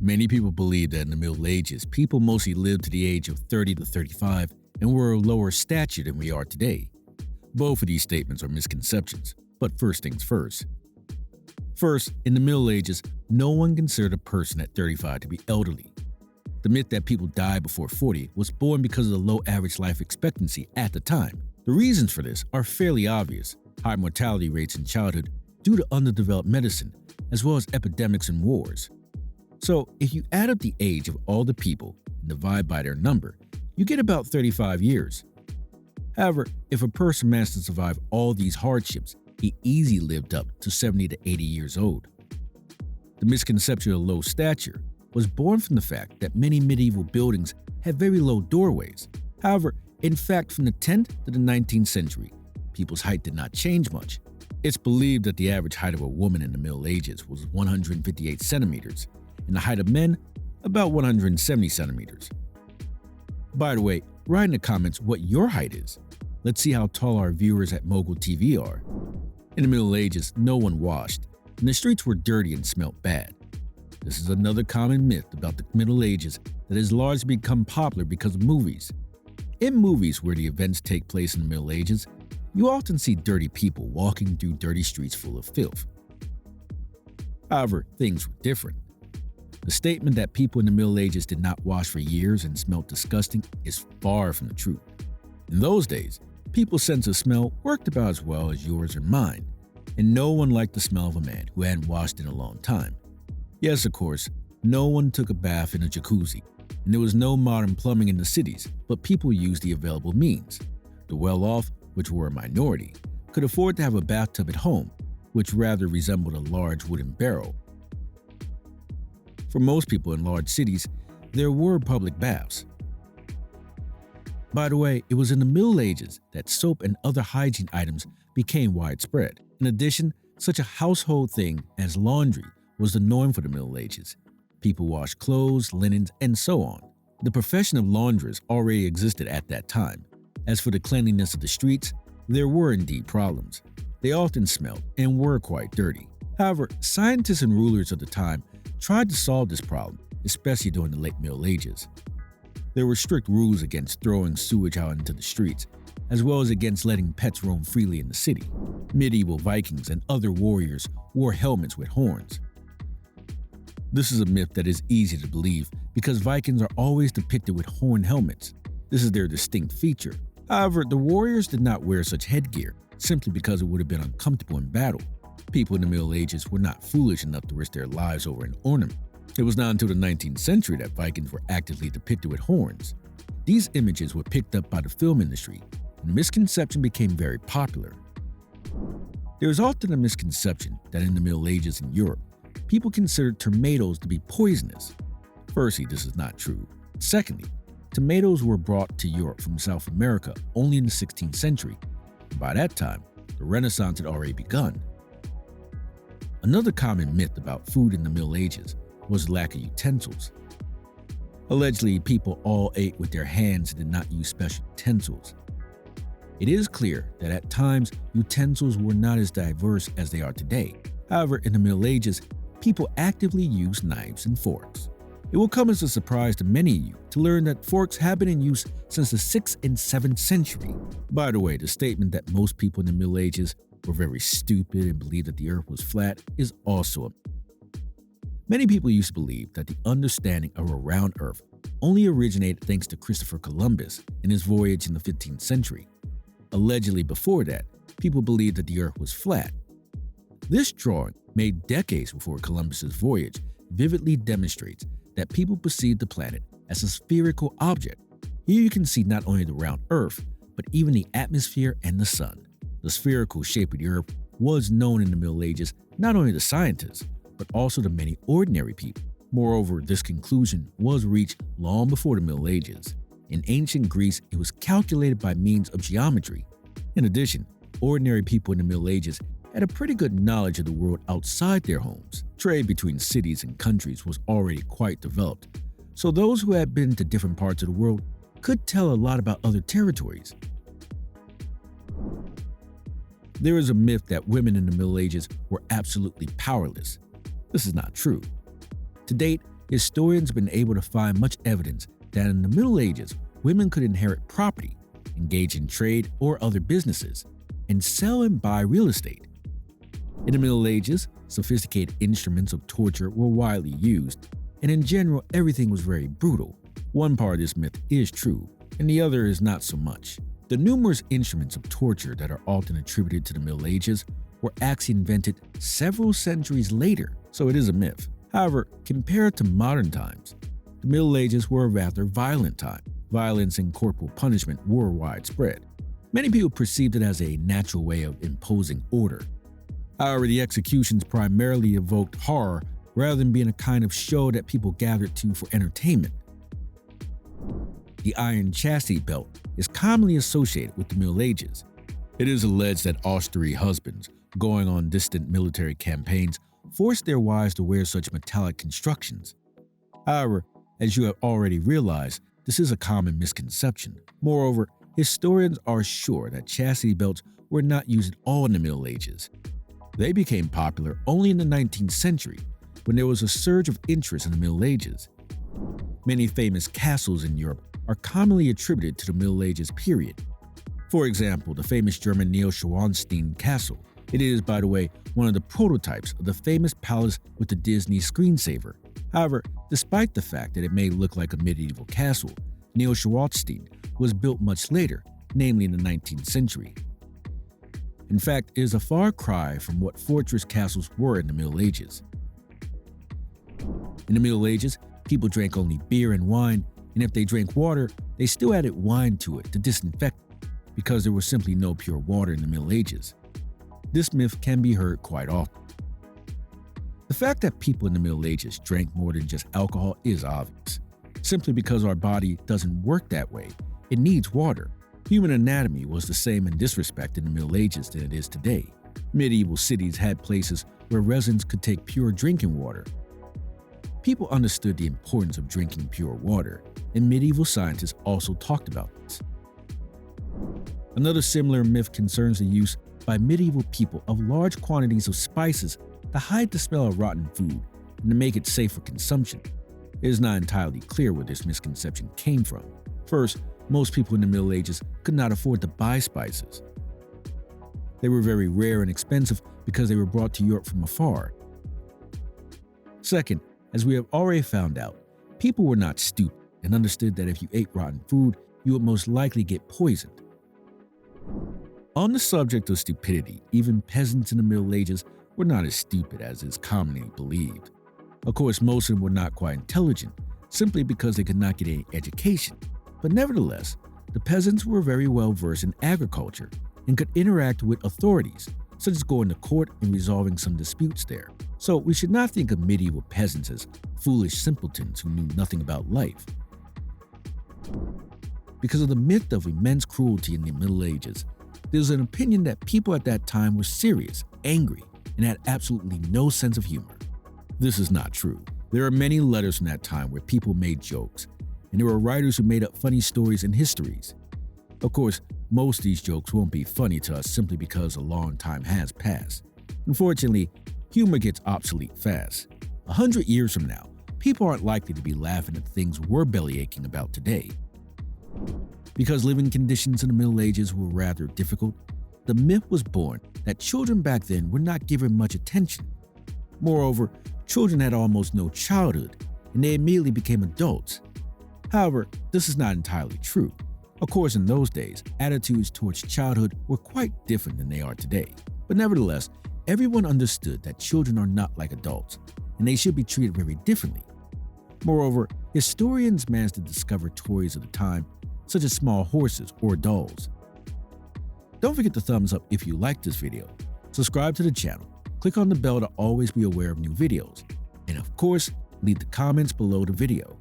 Many people believe that in the Middle Ages, people mostly lived to the age of 30 to 35 and were of lower stature than we are today. Both of these statements are misconceptions, but first things first. First, in the Middle Ages, no one considered a person at 35 to be elderly. The myth that people died before 40 was born because of the low average life expectancy at the time. The reasons for this are fairly obvious: high mortality rates in childhood due to underdeveloped medicine, as well as epidemics and wars. So, if you add up the age of all the people and divide by their number, you get about 35 years. However, if a person managed to survive all these hardships, he easily lived up to 70 to 80 years old. The misconception of low stature was born from the fact that many medieval buildings had very low doorways. However, in fact, from the 10th to the 19th century, people's height did not change much. It's believed that the average height of a woman in the Middle Ages was 158 centimeters, and the height of men about 170 centimeters. By the way, write in the comments what your height is. Let's see how tall our viewers at Mogol TV are. In the Middle Ages, no one washed, and the streets were dirty and smelt bad. This is another common myth about the Middle Ages that has largely become popular because of movies. In movies where the events take place in the Middle Ages, you often see dirty people walking through dirty streets full of filth. However, things were different. The statement that people in the Middle Ages did not wash for years and smelled disgusting is far from the truth. In those days, people's sense of smell worked about as well as yours or mine, and no one liked the smell of a man who hadn't washed in a long time. Yes, of course, no one took a bath in a jacuzzi, and there was no modern plumbing in the cities, but people used the available means. The well-off, which were a minority, could afford to have a bathtub at home, which rather resembled a large wooden barrel. For most people in large cities, there were public baths. By the way, it was in the Middle Ages that soap and other hygiene items became widespread. In addition, such a household thing as laundry was the norm for the Middle Ages. People washed clothes, linens, and so on. The profession of laundress already existed at that time. As for the cleanliness of the streets, there were indeed problems. They often smelled and were quite dirty. However, scientists and rulers of the time tried to solve this problem, especially during the late Middle Ages. There were strict rules against throwing sewage out into the streets, as well as against letting pets roam freely in the city. Medieval Vikings and other warriors wore helmets with horns. This is a myth that is easy to believe because Vikings are always depicted with horn helmets. This is their distinct feature. However, the warriors did not wear such headgear simply because it would have been uncomfortable in battle. People in the Middle Ages were not foolish enough to risk their lives over an ornament. It was not until the 19th century that Vikings were actively depicted with horns. These images were picked up by the film industry, and the misconception became very popular. There is often a misconception that in the Middle Ages in Europe, people considered tomatoes to be poisonous. Firstly, this is not true. Secondly, tomatoes were brought to Europe from South America only in the 16th century, and by that time, the Renaissance had already begun. Another common myth about food in the Middle Ages was lack of utensils. Allegedly, people all ate with their hands and did not use special utensils. It is clear that at times, utensils were not as diverse as they are today. However, in the Middle Ages, people actively used knives and forks. It will come as a surprise to many of you to learn that forks have been in use since the 6th and 7th century. By the way, the statement that most people in the Middle Ages were very stupid and believed that the earth was flat is also a myth. Many people used to believe that the understanding of a round earth only originated thanks to Christopher Columbus and his voyage in the 15th century. Allegedly before that, people believed that the earth was flat. This drawing, made decades before Columbus's voyage, vividly demonstrates that people perceived the planet as a spherical object. Here you can see not only the round earth, but even the atmosphere and the sun. The spherical shape of the earth was known in the Middle Ages not only to scientists, but also to many ordinary people. Moreover, this conclusion was reached long before the Middle Ages. In ancient Greece, it was calculated by means of geometry. In addition, ordinary people in the Middle Ages had a pretty good knowledge of the world outside their homes. Trade between cities and countries was already quite developed, so those who had been to different parts of the world could tell a lot about other territories. There is a myth that women in the Middle Ages were absolutely powerless. This is not true. To date, historians have been able to find much evidence that in the Middle Ages, women could inherit property, engage in trade or other businesses, and sell and buy real estate. In the Middle Ages, sophisticated instruments of torture were widely used, and in general, everything was very brutal. One part of this myth is true, and the other is not so much. The numerous instruments of torture that are often attributed to the Middle Ages were actually invented several centuries later, so it is a myth. However, compared to modern times, the Middle Ages were a rather violent time. Violence and corporal punishment were widespread. Many people perceived it as a natural way of imposing order. However, the executions primarily evoked horror rather than being a kind of show that people gathered to for entertainment. The iron chastity belt is commonly associated with the Middle Ages. It is alleged that Austrian husbands, going on distant military campaigns, forced their wives to wear such metallic constructions. However, as you have already realized, this is a common misconception. Moreover, historians are sure that chastity belts were not used at all in the Middle Ages. They became popular only in the 19th century, when there was a surge of interest in the Middle Ages. Many famous castles in Europe are commonly attributed to the Middle Ages period. For example, the famous German Neuschwanstein Castle. It is, by the way, one of the prototypes of the famous palace with the Disney screensaver. However, despite the fact that it may look like a medieval castle, Neuschwanstein was built much later, namely in the 19th century. In fact, it is a far cry from what fortress castles were in the Middle Ages. In the Middle Ages, people drank only beer and wine, and if they drank water, they still added wine to it to disinfect it, because there was simply no pure water in the Middle Ages. This myth can be heard quite often. The fact that people in the Middle Ages drank more than just alcohol is obvious. Simply because our body doesn't work that way, it needs water. Human anatomy was the same in this respect in the Middle Ages than it is today. Medieval cities had places where residents could take pure drinking water. People understood the importance of drinking pure water, and medieval scientists also talked about this. Another similar myth concerns the use by medieval people of large quantities of spices to hide the smell of rotten food and to make it safe for consumption. It is not entirely clear where this misconception came from. First, most people in the Middle Ages could not afford to buy spices. They were very rare and expensive because they were brought to Europe from afar. Second, as we have already found out, people were not stupid and understood that if you ate rotten food, you would most likely get poisoned. On the subject of stupidity, even peasants in the Middle Ages were not as stupid as is commonly believed. Of course, most of them were not quite intelligent, simply because they could not get any education. But nevertheless, the peasants were very well versed in agriculture and could interact with authorities, such as going to court and resolving some disputes there. So we should not think of medieval peasants as foolish simpletons who knew nothing about life. Because of the myth of immense cruelty in the Middle Ages, there's an opinion that people at that time were serious, angry, and had absolutely no sense of humor. This is not true. There are many letters from that time where people made jokes, and there were writers who made up funny stories and histories. Of course, most of these jokes won't be funny to us simply because a long time has passed. Unfortunately, humor gets obsolete fast. 100 years from now, people aren't likely to be laughing at the things we're bellyaching about today. Because living conditions in the Middle Ages were rather difficult, the myth was born that children back then were not given much attention. Moreover, children had almost no childhood, and they immediately became adults. However, this is not entirely true. Of course, in those days, attitudes towards childhood were quite different than they are today. But nevertheless, everyone understood that children are not like adults, and they should be treated very differently. Moreover, historians managed to discover toys of the time, such as small horses or dolls. Don't forget to thumbs up if you liked this video, subscribe to the channel, click on the bell to always be aware of new videos, and of course, leave the comments below the video.